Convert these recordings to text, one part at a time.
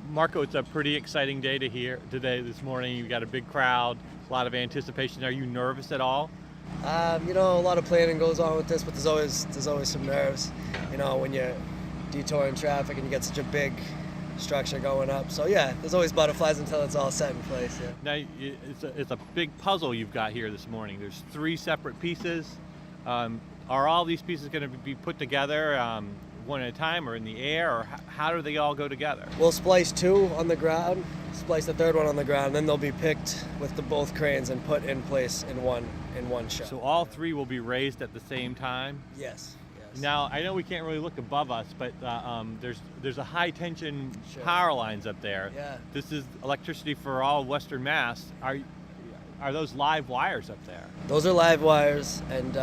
Marco, it's a pretty exciting day today, this morning. You got a big crowd, a lot of anticipation. Are you nervous at all? A lot of planning goes on with this, but there's always some nerves. When you're detouring traffic and you get such a big structure going up. So yeah, there's always butterflies until it's all set in place. Yeah. Now, it's a big puzzle you've got here this morning. There's 3 separate pieces. Are all these pieces going to be put together one at a time or in the air, or how do they all go together? We'll splice 2 on the ground, splice the 3rd one on the ground, and then they'll be picked with both cranes and put in place in one shot. So all 3 will be raised at the same time? Yes. Now, I know we can't really look above us, but there's a high tension power lines up there. Yeah. This is electricity for all Western Mass. Are those live wires up there? Those are live wires, and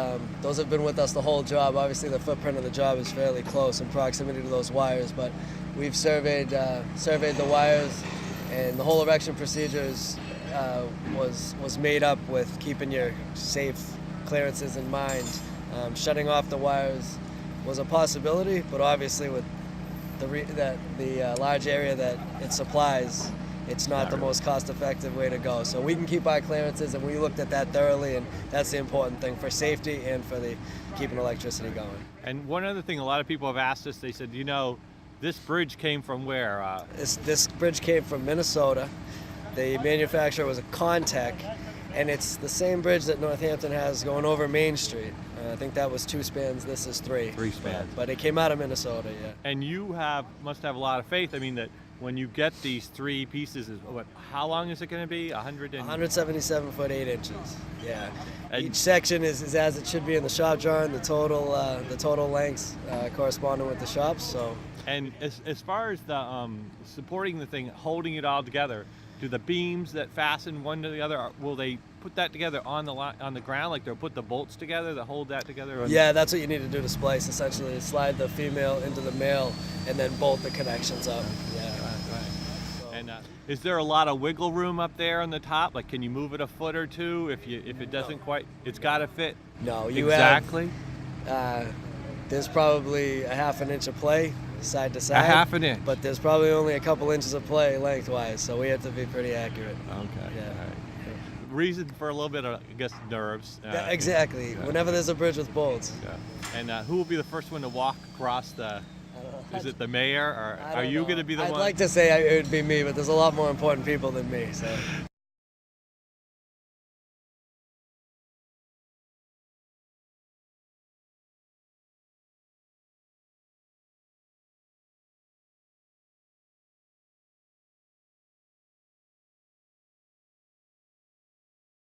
those have been with us the whole job. Obviously, the footprint of the job is fairly close in proximity to those wires, but we've surveyed the wires, and the whole erection procedures was made up with keeping your safe clearances in mind. Shutting off the wires was a possibility, but obviously with the large area that it supplies, it's not the most cost-effective way to go. So we can keep our clearances, and we looked at that thoroughly, and that's the important thing for safety and for keeping electricity going. And one other thing a lot of people have asked us, they said, this bridge came from where? This bridge came from Minnesota. The manufacturer was a Contech, and it's the same bridge that Northampton has going over Main Street. I think that was 2 spans, this is 3. 3 spans. But it came out of Minnesota, yeah. And you must have a lot of faith. I mean, that when you get these 3 pieces, how long is it going to be? 177 foot 8 inches. Yeah. And each section is as it should be in the shop drawing. The total lengths corresponding with the shops. So. And as far as the supporting the thing, holding it all together, do the beams that fasten one to the other, will they put that together on the ground, like they'll put the bolts together that hold that together? Yeah, that's what you need to do to splice, essentially. Slide the female into the male and then bolt the connections up. Yeah. Right. So. And is there a lot of wiggle room up there on the top? Like, can you move it a foot or 2 if it doesn't quite? It's got to fit. No, you exactly. There's probably a ½ an inch of play side to side. A ½ an inch. But there's probably only a couple inches of play lengthwise, so we have to be pretty accurate. Okay. Yeah. All right. Reason for a little bit of, I guess, nerves. Yeah, exactly. Yeah. Whenever there's a bridge with bolts. Yeah. And who will be the first one to walk across the? Is it the mayor, or are you going to be the one? I'd like to say it would be me, but there's a lot more important people than me. So.